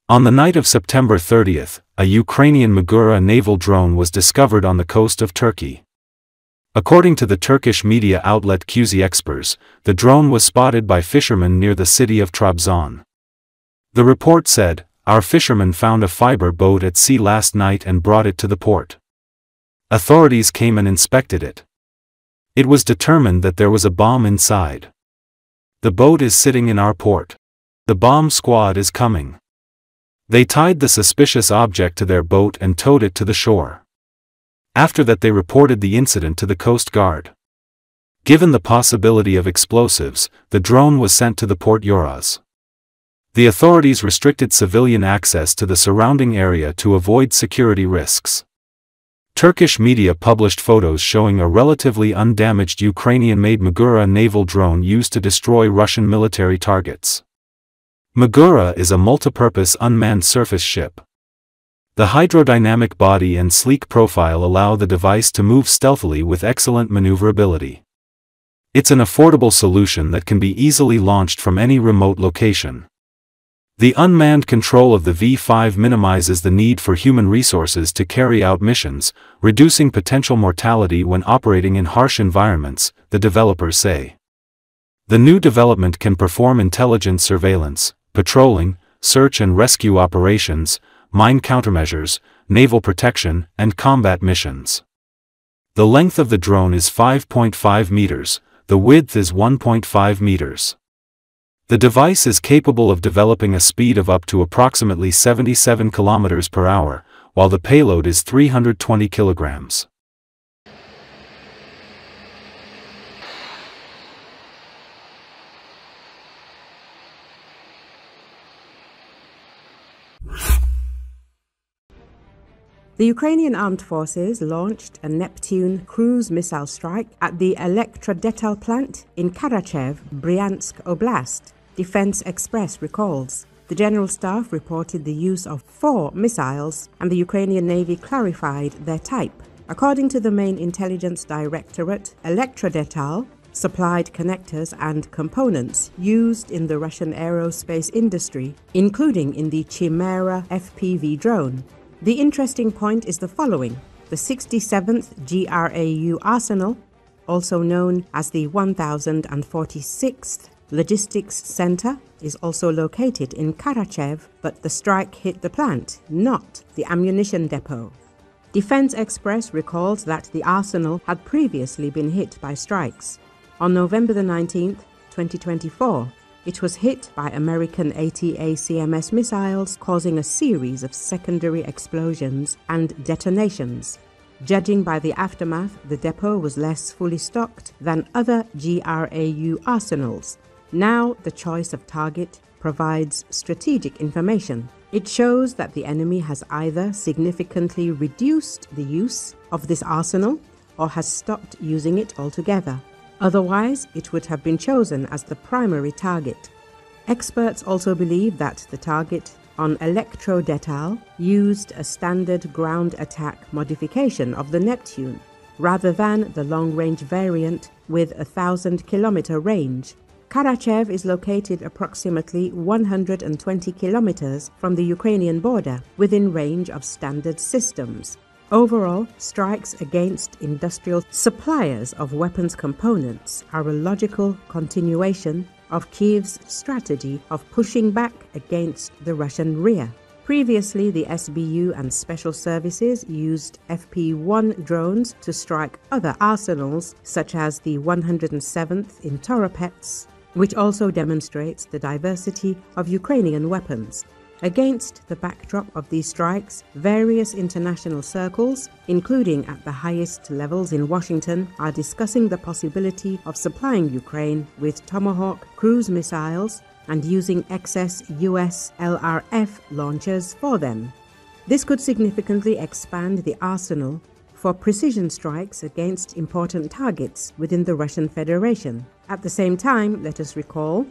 On the night of September 30th, a Ukrainian Magura naval drone was discovered on the coast of Turkey. According to the Turkish media outlet KuzeyEkspres, the drone was spotted by fishermen near the city of Trabzon. The report said, "Our fishermen found a fiber boat at sea last night and brought it to the port. Authorities came and inspected it. It was determined that there was a bomb inside. The boat is sitting in our port. The bomb squad is coming. They tied the suspicious object to their boat and towed it to the shore. After that they reported the incident to the Coast Guard. Given the possibility of explosives, the drone was sent to the port Yoroz. The authorities restricted civilian access to the surrounding area to avoid security risks." Turkish media published photos showing a relatively undamaged Ukrainian-made Magura naval drone used to destroy Russian military targets. Magura is a multipurpose unmanned surface ship. The hydrodynamic body and sleek profile allow the device to move stealthily with excellent maneuverability. It's an affordable solution that can be easily launched from any remote location. The unmanned control of the V5 minimizes the need for human resources to carry out missions, reducing potential mortality when operating in harsh environments, the developers say. The new development can perform intelligent surveillance, patrolling, search and rescue operations, mine countermeasures, naval protection, and combat missions. The length of the drone is 5.5 meters, the width is 1.5 meters. The device is capable of developing a speed of up to approximately 77 kilometers per hour, while the payload is 320 kilograms. The Ukrainian Armed Forces launched a Neptune cruise missile strike at the Elektrodetal plant in Karachev, Bryansk Oblast, KuzeyEkspres recalls. The General Staff reported the use of 4 missiles, and the Ukrainian Navy clarified their type. According to the main intelligence directorate, Elektrodetal supplied connectors and components used in the Russian aerospace industry, including in the Chimera FPV drone. The interesting point is the following. The 67th GRAU Arsenal, also known as the 1046th Logistics Center, is also located in Karachev, but the strike hit the plant, not the ammunition depot. KuzeyEkspres recalls that the arsenal had previously been hit by strikes. On November the 19th, 2024, it was hit by American ATACMS missiles, causing a series of secondary explosions and detonations. Judging by the aftermath, the depot was less fully stocked than other GRAU arsenals. Now, the choice of target provides strategic information. It shows that the enemy has either significantly reduced the use of this arsenal or has stopped using it altogether. Otherwise, it would have been chosen as the primary target. Experts also believe that the target on Elektrodetal used a standard ground attack modification of the Neptune, rather than the long-range variant with a 1,000-kilometer range. Karachev is located approximately 120 kilometers from the Ukrainian border, within range of standard systems. Overall, strikes against industrial suppliers of weapons components are a logical continuation of Kiev's strategy of pushing back against the Russian rear. Previously, the SBU and special services used FP-1 drones to strike other arsenals, such as the 107th in Toropets, which also demonstrates the diversity of Ukrainian weapons. Against the backdrop of these strikes, various international circles, including at the highest levels in Washington, are discussing the possibility of supplying Ukraine with Tomahawk cruise missiles and using excess US LRF launchers for them. This could significantly expand the arsenal for precision strikes against important targets within the Russian Federation. At the same time, let us recall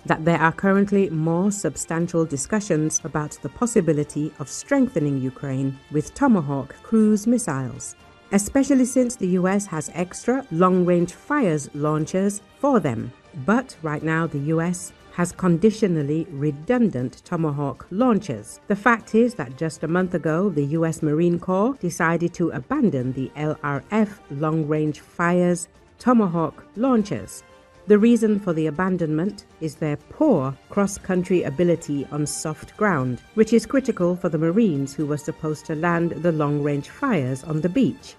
that there are currently more substantial discussions about the possibility of strengthening Ukraine with Tomahawk cruise missiles, especially since the US has extra long-range fires launchers for them. But right now the US has conditionally redundant Tomahawk launchers. The fact is that just a month ago, the US Marine Corps decided to abandon the LRF long-range fires Tomahawk launchers. The reason for the abandonment is their poor cross-country ability on soft ground, which is critical for the Marines who were supposed to land the long-range fires on the beach.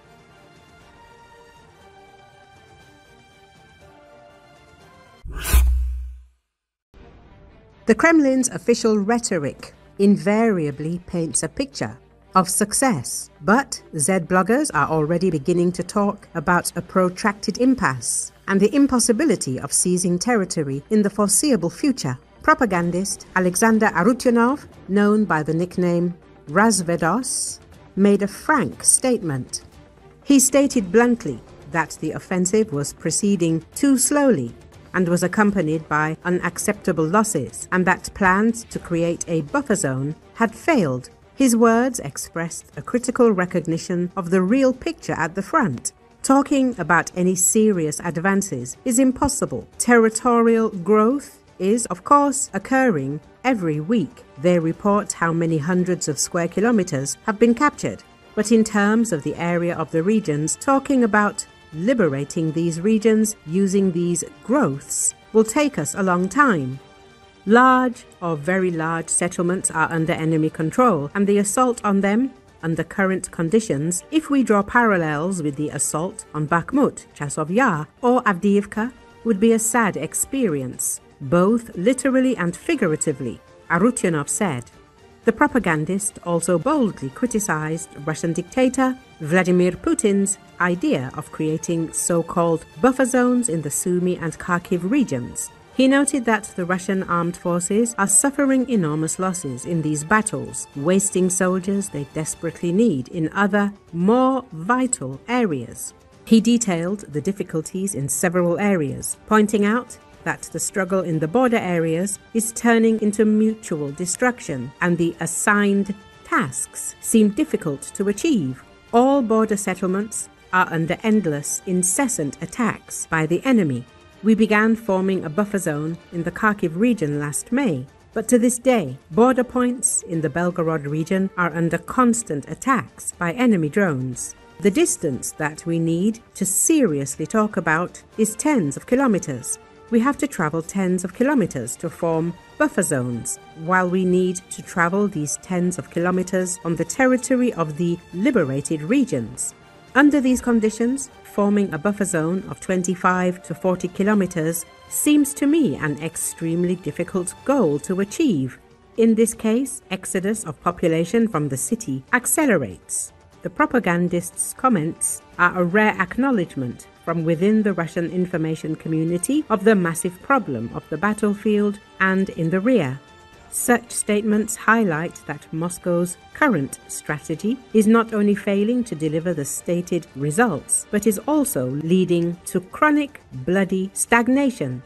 The Kremlin's official rhetoric invariably paints a picture of success, but Z bloggers are already beginning to talk about a protracted impasse and the impossibility of seizing territory in the foreseeable future. Propagandist Alexander Arutyunov, known by the nickname Razvedos, made a frank statement. He stated bluntly that the offensive was proceeding too slowly and was accompanied by unacceptable losses, and that plans to create a buffer zone had failed. His words expressed a critical recognition of the real picture at the front. Talking about any serious advances is impossible. Territorial growth is, of course, occurring every week. They report how many hundreds of square kilometers have been captured. But in terms of the area of the regions, talking about liberating these regions using these growths will take us a long time. Large or very large settlements are under enemy control, and the assault on them under current conditions, if we draw parallels with the assault on Bakhmut, Chasov Yar, or Avdiivka, would be a sad experience, both literally and figuratively, Arutyunov said. The propagandist also boldly criticized Russian dictator Vladimir Putin's idea of creating so-called buffer zones in the Sumy and Kharkiv regions. He noted that the Russian armed forces are suffering enormous losses in these battles, wasting soldiers they desperately need in other, more vital areas. He detailed the difficulties in several areas, pointing out that the struggle in the border areas is turning into mutual destruction, and the assigned tasks seem difficult to achieve. All border settlements are under endless, incessant attacks by the enemy. We began forming a buffer zone in the Kharkiv region last May, but to this day, border points in the Belgorod region are under constant attacks by enemy drones. The distance that we need to seriously talk about is tens of kilometers. We have to travel tens of kilometers to form buffer zones, while we need to travel these tens of kilometers on the territory of the liberated regions. Under these conditions, forming a buffer zone of 25 to 40 kilometers seems to me an extremely difficult goal to achieve. In this case, exodus of population from the city accelerates. The propagandist's comments are a rare acknowledgement from within the Russian information community of the massive problem of the battlefield and in the rear. Such statements highlight that Moscow's current strategy is not only failing to deliver the stated results, but is also leading to chronic, bloody stagnation